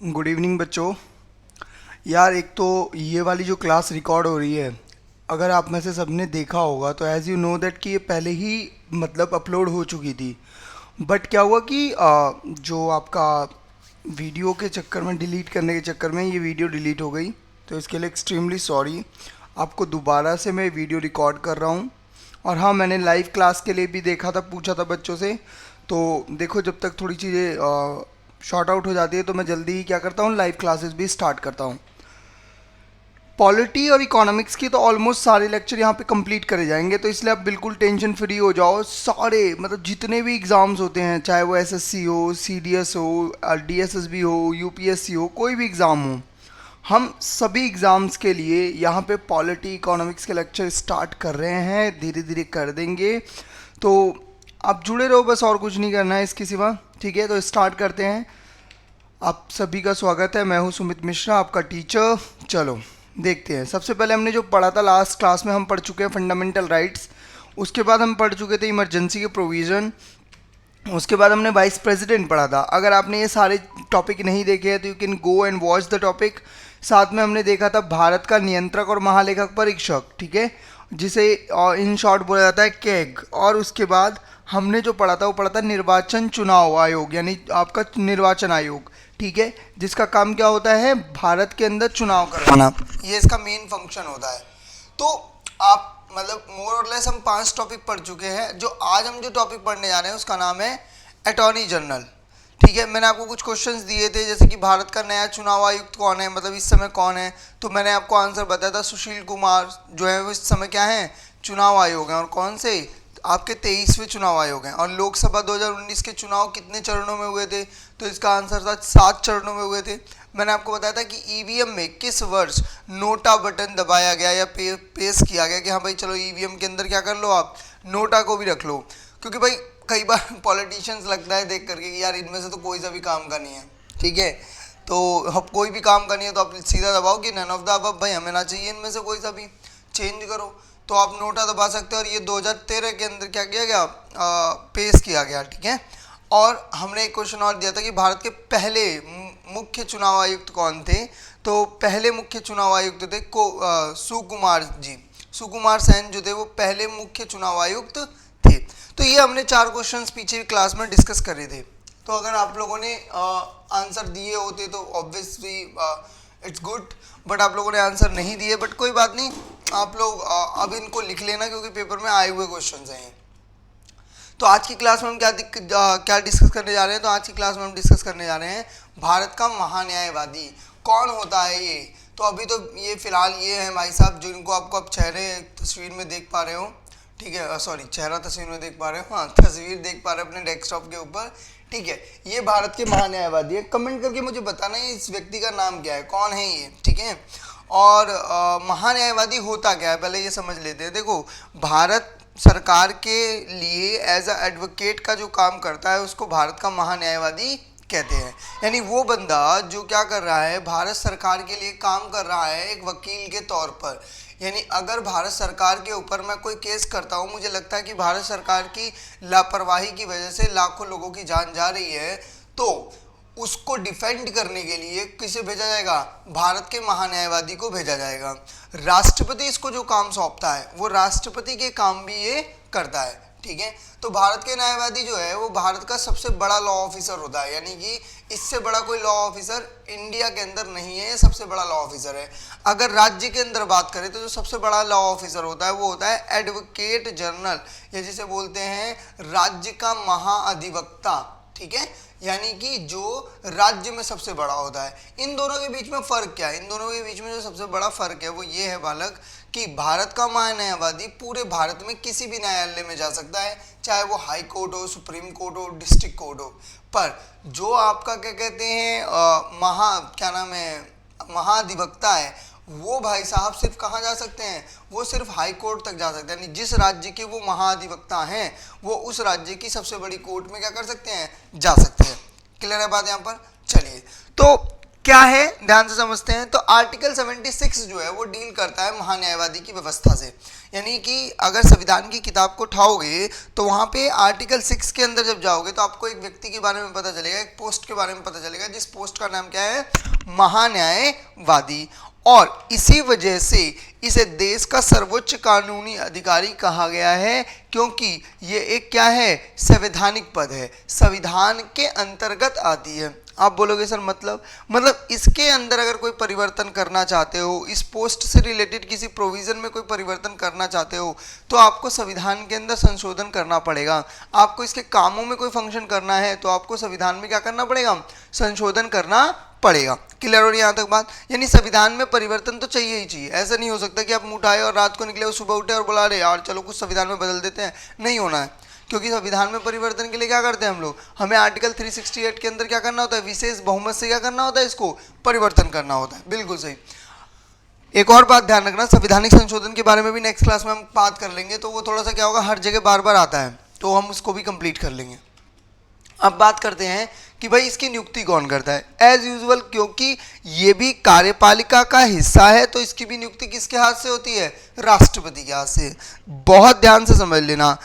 Good evening बच्चों। यार एक तो ये वाली जो क्लास रिकॉर्ड हो रही है, अगर आप में से सबने देखा होगा तो एज़ यू नो दैट कि ये पहले ही मतलब अपलोड हो चुकी थी। बट क्या हुआ कि जो आपका वीडियो के चक्कर में, डिलीट करने के चक्कर में ये वीडियो डिलीट हो गई। तो इसके लिए एक्सट्रीमली सॉरी। आपको दोबारा से मैं वीडियो रिकॉर्ड कर रहा हूँ। और हाँ, मैंने लाइव क्लास के लिए भी देखा था, पूछा था बच्चों से। तो देखो, जब तक थोड़ी चीज़ें शॉर्ट आउट हो जाती है तो मैं जल्दी ही क्या करता हूँ, लाइव क्लासेस भी स्टार्ट करता हूँ। पॉलिटी और इकोनॉमिक्स की तो ऑलमोस्ट सारे लेक्चर यहाँ पे कंप्लीट करे जाएंगे, तो इसलिए आप बिल्कुल टेंशन फ्री हो जाओ। सारे मतलब जितने भी एग्ज़ाम्स होते हैं, चाहे वो एसएससी हो, सीडीएस हो, डीएसएसबी हो, यूपीएससी हो, कोई भी एग्ज़ाम हो, हम सभी एग्ज़ाम्स के लिए यहाँ पे पॉलिटी इकोनॉमिक्स के लेक्चर स्टार्ट कर रहे हैं, धीरे धीरे कर देंगे। तो आप जुड़े रहो, बस और कुछ नहीं करना है इसके सिवा। ठीक है, तो स्टार्ट करते हैं। आप सभी का स्वागत है। मैं हूं सुमित मिश्रा, आपका टीचर। चलो देखते हैं। सबसे पहले हमने जो पढ़ा था लास्ट क्लास में, हम पढ़ चुके हैं फंडामेंटल राइट्स। उसके बाद हम पढ़ चुके थे इमरजेंसी के प्रोविज़न। उसके बाद हमने वाइस प्रेसिडेंट पढ़ा था। अगर आपने ये सारे टॉपिक नहीं देखे हैं तो you can go and watch the topic. साथ में हमने देखा था भारत का नियंत्रक और महालेखक परीक्षक, ठीक है, जिसे इन शॉर्ट बोला जाता है कैग। और उसके बाद हमने जो पढ़ा था वो पढ़ा था निर्वाचन चुनाव आयोग, यानी आपका निर्वाचन आयोग, ठीक है, जिसका काम क्या होता है, भारत के अंदर चुनाव करवाना। ये इसका मेन फंक्शन होता है। तो आप मतलब मोर और लेस हम 5 टॉपिक पढ़ चुके हैं। जो आज हम जो टॉपिक पढ़ने जा रहे हैं उसका नाम है अटॉर्नी जनरल। ठीक है, मैंने आपको कुछ क्वेश्चंस दिए थे, जैसे कि भारत का नया चुनाव आयुक्त कौन है, मतलब इस समय कौन है। तो मैंने आपको आंसर बताया था, सुशील कुमार जो है वो इस समय क्या है, चुनाव आयोग हैं। और कौन से, आपके 23वें चुनाव आयोग हैं। और लोकसभा 2019 के चुनाव कितने चरणों में हुए थे, तो इसका आंसर था 7 चरणों में हुए थे। मैंने आपको बताया था कि ईवीएम में किस वर्ष नोटा बटन दबाया गया या पेश किया गया कि हाँ भाई चलो ईवीएम के अंदर क्या कर लो, आप नोटा को भी रख लो। क्योंकि भाई कई बार पॉलिटिशियंस लगता है देख करके कि यार इनमें से तो कोई सा भी काम का नहीं है, ठीक है। तो अब कोई भी काम का नहीं है तो आप सीधा दबाओ कि नन ऑफ द अबव, भाई हमें ना चाहिए इनमें से कोई सा भी, चेंज करो। तो आप नोटा दबा सकते हो। और ये 2013 के अंदर क्या किया गया, पेश किया गया, ठीक है। और हमने एक क्वेश्चन और दिया था कि भारत के पहले मुख्य चुनाव आयुक्त कौन थे। तो पहले मुख्य चुनाव आयुक्त थे सुकुमार जी, सुकुमार सेन जो थे वो पहले मुख्य चुनाव आयुक्त थे। तो ये हमने 4 क्वेश्चंस पीछे क्लास में डिस्कस करे थे। तो अगर आप लोगों ने आंसर दिए होते तो ऑब्वियसली इट्स गुड, बट आप लोगों ने आंसर नहीं दिए, बट कोई बात नहीं। आप लोग अब इनको लिख लेना क्योंकि पेपर में आए हुए क्वेश्चंस हैं। तो आज की क्लास में हम क्या डिस्कस करने जा रहे हैं, तो आज की क्लास में हम डिस्कस करने जा रहे हैं भारत का महान्यायवादी कौन होता है ये। तो अभी तो ये फिलहाल ये है भाई साहब, जिनको आपको आप चेहरे तस्वीर में देख पा रहे हो, ठीक है, सॉरी चेहरा तस्वीर में देख पा रहे हो, हाँ तस्वीर देख पा रहे हो अपने डेस्कटॉप के ऊपर, ठीक है। ये भारत के महान्यायवादी है। कमेंट करके मुझे बताना है इस व्यक्ति का नाम क्या है, कौन है ये, ठीक है। और महान्यायवादी होता क्या है, पहले ये समझ लेते हैं। देखो, भारत सरकार के लिए एज अ एडवोकेट का जो काम करता है उसको भारत का महान्यायवादी कहते हैं। यानी वो बंदा जो क्या कर रहा है, भारत सरकार के लिए काम कर रहा है एक वकील के तौर पर। यानी अगर भारत सरकार के ऊपर मैं कोई केस करता हूँ, मुझे लगता है कि भारत सरकार की लापरवाही की वजह से लाखों लोगों की जान जा रही है, तो उसको डिफेंड करने के लिए किसे भेजा जाएगा, भारत के महान्यायवादी को भेजा जाएगा। राष्ट्रपति इसको जो काम सौंपता है वो राष्ट्रपति के काम भी ये करता है, ठीक है। तो भारत के न्यायवादी जो है वो भारत का सबसे बड़ा लॉ ऑफिसर होता है। यानी कि इससे बड़ा कोई लॉ ऑफिसर इंडिया के अंदर नहीं है, ये सबसे बड़ा लॉ ऑफिसर है। अगर राज्य के अंदर बात करें तो जो सबसे बड़ा लॉ ऑफिसर होता है वो होता है एडवोकेट जनरल, या जिसे बोलते हैं राज्य का महाअधिवक्ता, ठीक है। यानी कि जो राज्य में सबसे बड़ा होता है। इन दोनों के बीच में फ़र्क क्या है, इन दोनों के बीच में जो सबसे बड़ा फ़र्क है वो ये है बालक, कि भारत का महान्यायवादी पूरे भारत में किसी भी न्यायालय में जा सकता है, चाहे वो हाई कोर्ट हो, सुप्रीम कोर्ट हो, डिस्ट्रिक्ट कोर्ट हो। पर जो आपका क्या कहते हैं क्या नाम है, महाधिवक्ता है, वो भाई साहब सिर्फ कहाँ जा सकते हैं, वो सिर्फ हाई कोर्ट तक जा सकते हैं। यानी जिस राज्य के वो महाधिवक्ता हैं वो उस राज्य की सबसे बड़ी कोर्ट में क्या कर सकते हैं, जा सकते हैं। क्लियर है बात यहाँ पर। चलिए, तो क्या है, ध्यान से समझते हैं। तो आर्टिकल 76 जो है वो डील करता है महान्यायवादी की व्यवस्था से। यानी कि अगर संविधान की किताब को उठाओगे तो वहां पे आर्टिकल 6 के अंदर जब जाओगे तो आपको एक व्यक्ति के बारे में पता चलेगा, एक पोस्ट के बारे में पता चलेगा, जिस पोस्ट का नाम क्या है, महान्यायवादी। और इसी वजह से इसे देश का सर्वोच्च कानूनी अधिकारी कहा गया है, क्योंकि ये एक क्या है, संवैधानिक पद है, संविधान के अंतर्गत आती है। आप बोलोगे सर मतलब इसके अंदर अगर कोई परिवर्तन करना चाहते हो, इस पोस्ट से रिलेटेड किसी प्रोविजन में कोई परिवर्तन करना चाहते हो तो आपको संविधान के अंदर संशोधन करना पड़ेगा। आपको इसके कामों में कोई फंक्शन करना है तो आपको संविधान में क्या करना पड़ेगा, संशोधन करना पड़ेगा। क्लियर हो रही है यहाँ तक बात? यानी संविधान में परिवर्तन तो चाहिए ही चाहिए। ऐसा नहीं हो सकता कि आप मुंह उठाए और रात को निकले और सुबह उठे और बोला रहे यार चलो कुछ संविधान में बदल देते हैं, नहीं होना है। क्योंकि संविधान में परिवर्तन के लिए क्या करते हैं हम लोग, हमें आर्टिकल 368 के अंदर क्या करना होता है, विशेष बहुमत से क्या करना होता है, इसको परिवर्तन करना होता है। बिल्कुल सही। एक और बात ध्यान रखना, संवैधानिक संशोधन के बारे में भी नेक्स्ट क्लास में हम बात कर लेंगे, तो वो थोड़ा सा क्या होगा, हर जगह बार बार आता है, तो हम उसको भी कंप्लीट कर लेंगे। अब बात करते हैं कि भाई इसकी नियुक्ति कौन करता है। एज यूजुअल, क्योंकि ये भी कार्यपालिका का हिस्सा है तो इसकी भी नियुक्ति किसके हाथ से होती है, राष्ट्रपति के हाथ से। बहुत ध्यान से समझ लेना,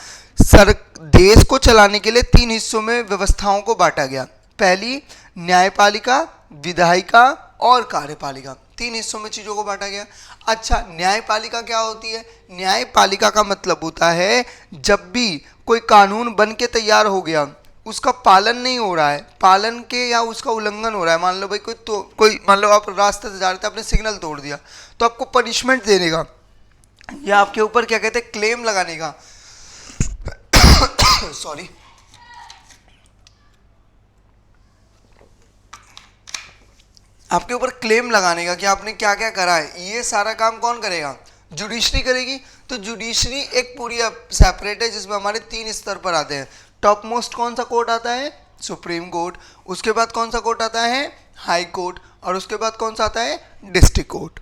देश को चलाने के लिए 3 हिस्सों में व्यवस्थाओं को बांटा गया। पहली न्यायपालिका, विधायिका और कार्यपालिका, 3 हिस्सों में चीजों को बांटा गया। अच्छा, न्यायपालिका क्या होती है? न्यायपालिका का मतलब होता है जब भी कोई कानून बन के तैयार हो गया, उसका पालन नहीं हो रहा है, पालन के या उसका उल्लंघन हो रहा है, मान लो भाई कोई मान लो आप रास्ते से जा रहे थे, आपने सिग्नल तोड़ दिया, तो आपको पनिशमेंट देने का या आपके ऊपर क्या कहते हैं, क्लेम लगाने का सॉरी, आपके ऊपर क्लेम लगाने का कि आपने क्या क्या करा है, ये सारा काम कौन करेगा, जुडिशरी करेगी। तो जुडिशरी एक पूरी सेपरेट है जिसमें हमारे 3 स्तर पर आते हैं। टॉप मोस्ट कौन सा कोर्ट आता है, सुप्रीम कोर्ट, उसके बाद कौन सा कोर्ट आता है, हाई कोर्ट, और उसके बाद कौन सा आता है, डिस्ट्रिक्ट कोर्ट।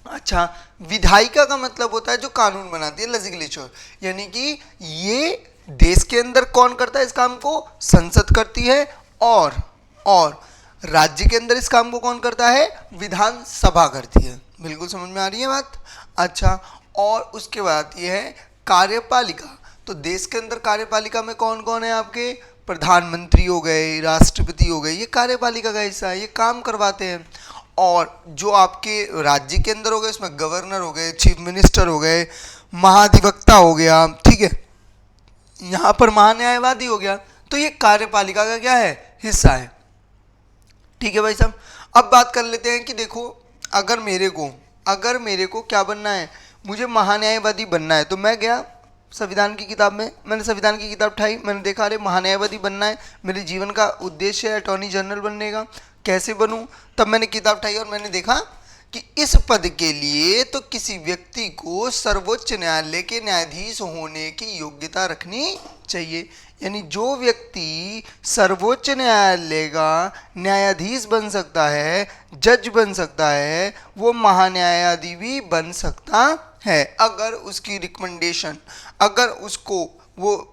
अच्छा, विधायिका का मतलब होता है जो कानून बनाती है, लेजिस्लेचर, यानी कि ये देश के अंदर कौन करता है इस काम को, संसद करती है, और राज्य के अंदर इस काम को कौन करता है, विधानसभा करती है। बिल्कुल समझ में आ रही है बात? अच्छा, और उसके बाद ये है कार्यपालिका। तो देश के अंदर कार्यपालिका में कौन कौन है आपके, प्रधानमंत्री हो गए, राष्ट्रपति हो गए, ये कार्यपालिका का हिस्सा है, ये काम करवाते हैं। और जो आपके राज्य के अंदर हो गए, इसमें गवर्नर हो गए, चीफ मिनिस्टर हो गए, महाधिवक्ता हो गया, ठीक है, यहाँ पर महान्यायवादी हो गया, तो ये कार्यपालिका का क्या है, हिस्सा है। ठीक है भाई साहब। अब बात कर लेते हैं कि देखो, अगर मेरे को क्या बनना है, मुझे महान्यायवादी बनना है, तो मैं गया संविधान की किताब में, मैंने संविधान की किताब उठाई, मैंने देखा अरे महान्यायवादी बनना है, मेरे जीवन का उद्देश्य है अटॉर्नी जनरल बनने का, कैसे बनूं? तब मैंने किताब उठाई और मैंने देखा कि इस पद के लिए तो किसी व्यक्ति को सर्वोच्च न्यायालय के न्यायाधीश होने की योग्यता रखनी चाहिए। यानी जो व्यक्ति सर्वोच्च न्यायालय का न्यायाधीश बन सकता है, जज बन सकता है, वो महान्यायाधीश भी बन सकता है, अगर उसकी रिकमेंडेशन, अगर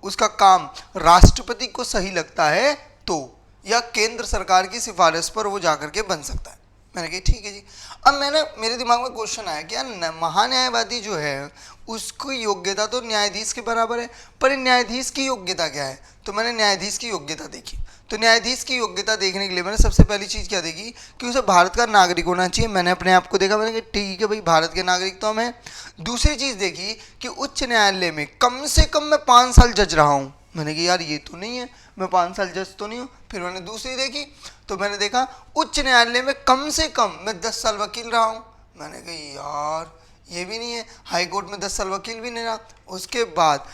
उसका काम राष्ट्रपति को सही लगता है तो, या केंद्र सरकार की सिफारिश पर वो जाकर के बन सकता है। मैंने कहा ठीक है जी। अब मेरे दिमाग में क्वेश्चन आया कि यार महान्यायवादी जो है उसकी योग्यता तो न्यायाधीश के बराबर है, पर न्यायाधीश की योग्यता क्या है? तो मैंने न्यायाधीश की योग्यता देखी। तो न्यायाधीश की योग्यता देखने के लिए मैंने सबसे पहली चीज़ क्या देखी कि उसे भारत का नागरिक होना चाहिए। मैंने अपने आप को देखा, मैंने कहा ठीक है भाई, भारत के नागरिक तो हम हैं। दूसरी चीज़ देखी कि उच्च न्यायालय में कम से कम मैं 5 साल जज रहा हूँ। मैंने कहा यार ये तो नहीं है, मैं 5 साल जज तो नहीं हूँ। फिर मैंने दूसरी देखी, तो मैंने देखा उच्च न्यायालय में कम से कम मैं 10 साल वकील रहा हूँ। मैंने कहा यार ये भी नहीं है, हाई कोर्ट में 10 साल वकील भी नहीं रहा। उसके बाद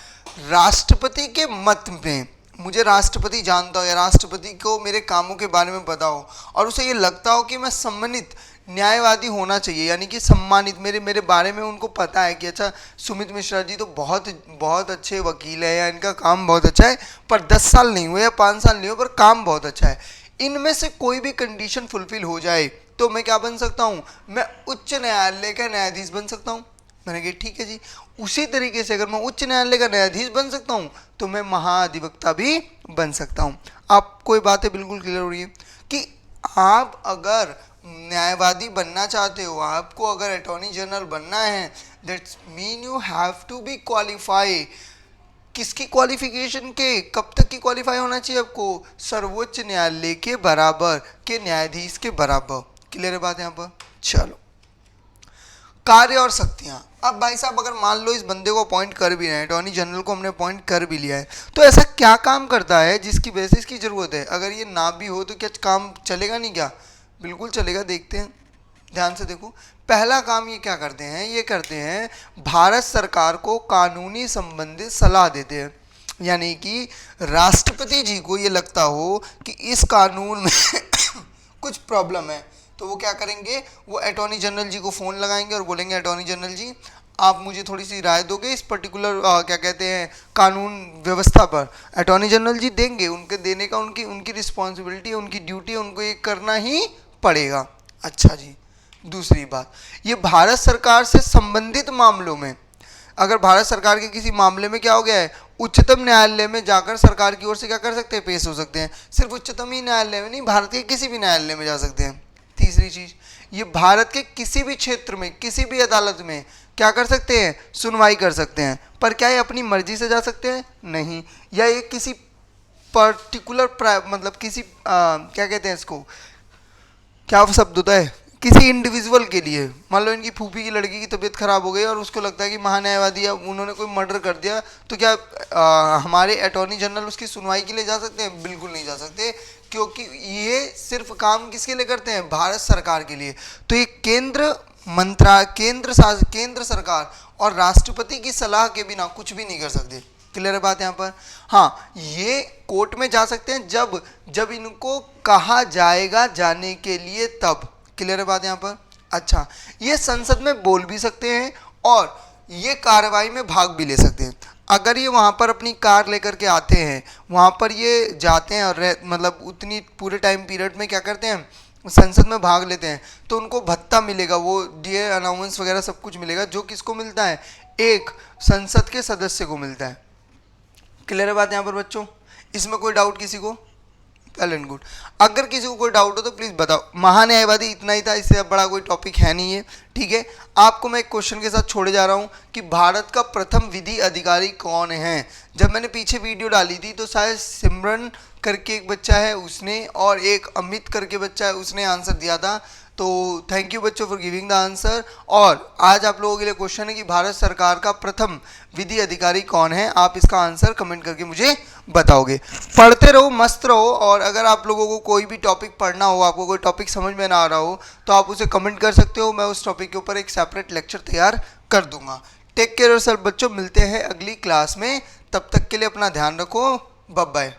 राष्ट्रपति के मत में, मुझे राष्ट्रपति जानता हो या राष्ट्रपति को मेरे कामों के बारे में पता हो और उसे ये लगता हो कि मैं सम्मानित न्यायवादी होना चाहिए, यानी कि सम्मानित, मेरे बारे में उनको पता है कि अच्छा सुमित मिश्रा जी तो बहुत अच्छे वकील है, या इनका काम बहुत अच्छा है, पर 10 साल नहीं हुए या 5 साल नहीं हुए, पर काम बहुत अच्छा है। इनमें से कोई भी कंडीशन फुलफिल हो जाए तो मैं क्या बन सकता हूँ, मैं उच्च न्यायालय का न्यायाधीश बन सकता हूँ। मैंने कहा ठीक है जी। उसी तरीके से अगर मैं उच्च न्यायालय का न्यायाधीश बन सकता हूँ तो मैं महाधिवक्ता भी बन सकता हूँ। आपको ये बातें बिल्कुल क्लियर हो रही है कि आप अगर न्यायवादी बनना चाहते हो, आपको अगर अटॉर्नी जनरल बनना है, that's mean you have to be qualify. किसकी क्वालिफिकेशन के, कब तक की क्वालिफाई होना चाहिए आपको? सर्वोच्च न्यायालय के बराबर के न्यायाधीश के बराबर। क्लियर है बात यहाँ पर? चलो, कार्य और शक्तियां। अब भाई साहब अगर मान लो इस बंदे को अपॉइंट कर भी रहे हैं, अटॉर्नी जनरल को हमने अपॉइंट कर भी लिया है, तो ऐसा क्या काम करता है जिसकी वजह से इसकी जरूरत है? अगर ये ना भी हो तो क्या काम चलेगा? नहीं क्या? बिल्कुल चलेगा। देखते हैं, ध्यान से देखो। पहला काम ये क्या करते हैं? ये करते हैं भारत सरकार को कानूनी संबंधित सलाह देते हैं। यानी कि राष्ट्रपति जी को ये लगता हो कि इस कानून में कुछ प्रॉब्लम है, तो वो क्या करेंगे? वो अटॉर्नी जनरल जी को फ़ोन लगाएंगे और बोलेंगे अटॉर्नी जनरल जी आप मुझे थोड़ी सी राय दोगे इस पर्टिकुलर क्या कहते हैं कानून व्यवस्था पर। अटॉर्नी जनरल जी देंगे, उनके देने का उनकी उनकी रिस्पॉन्सिबिलिटी है, उनकी ड्यूटी है, उनको ये करना ही पड़ेगा। अच्छा जी, दूसरी बात, ये भारत सरकार से संबंधित मामलों में, अगर भारत सरकार के किसी मामले में क्या हो गया है, उच्चतम न्यायालय में जाकर सरकार की ओर से क्या कर सकते हैं? पेश हो सकते हैं। सिर्फ उच्चतम ही न्यायालय में नहीं, भारत के किसी भी न्यायालय में जा सकते हैं। तीसरी चीज, ये भारत के किसी भी क्षेत्र में किसी भी अदालत में क्या कर सकते हैं? सुनवाई कर सकते हैं। पर क्या ये अपनी मर्जी से जा सकते हैं? नहीं। या ये किसी पर्टिकुलर मतलब किसी क्या कहते हैं इसको, क्या शब्द होता है, किसी इंडिविजुअल के लिए, मान लो इनकी फूफी की लड़की की तबीयत खराब हो गई और उसको लगता है कि महान्यायवादी या उन्होंने कोई मर्डर कर दिया, तो क्या हमारे अटॉर्नी जनरल उसकी सुनवाई के लिए जा सकते हैं? बिल्कुल नहीं जा सकते, क्योंकि ये सिर्फ काम किसके लिए करते हैं? भारत सरकार के लिए। तो ये केंद्र सरकार और राष्ट्रपति की सलाह के बिना कुछ भी नहीं कर सकते। क्लियर है बात यहाँ पर? हाँ, ये कोर्ट में जा सकते हैं जब जब इनको कहा जाएगा जाने के लिए, तब। क्लियर है बात यहाँ पर? अच्छा, ये संसद में बोल भी सकते हैं और ये कार्रवाई में भाग भी ले सकते हैं। अगर ये वहाँ पर अपनी कार लेकर के आते हैं, वहाँ पर ये जाते हैं और मतलब उतनी पूरे टाइम पीरियड में क्या करते हैं? संसद में भाग लेते हैं, तो उनको भत्ता मिलेगा, वो डीए अलाउंस वगैरह सब कुछ मिलेगा, जो किसको मिलता है? एक संसद के सदस्य को मिलता है। क्लियर है बात यहाँ पर बच्चों? इसमें कोई डाउट किसी को? Well and good. अगर किसी को कोई डाउट हो तो प्लीज़ बताओ। महान्यायवादी इतना ही था, इससे अब बड़ा कोई टॉपिक है नहीं है। ठीक है, आपको मैं एक क्वेश्चन के साथ छोड़े जा रहा हूँ कि भारत का प्रथम विधि अधिकारी कौन है। जब मैंने पीछे वीडियो डाली थी तो शायद सिमरन करके एक बच्चा है उसने, और एक अमित करके बच्चा है उसने आंसर दिया था। तो थैंक यू बच्चों फॉर गिविंग द आंसर। और आज आप लोगों के लिए क्वेश्चन है कि भारत सरकार का प्रथम विधि अधिकारी कौन है। आप इसका आंसर कमेंट करके मुझे बताओगे। पढ़ते रहो, मस्त रहो, और अगर आप लोगों को कोई भी टॉपिक पढ़ना हो, आपको कोई टॉपिक समझ में ना आ रहा हो, तो आप उसे कमेंट कर सकते हो। मैं उस टॉपिक के ऊपर एक सेपरेट लेक्चर तैयार कर दूंगा। टेक केयर योरसेल्फ बच्चों, मिलते हैं अगली क्लास में। तब तक के लिए अपना ध्यान रखो। Bye bye.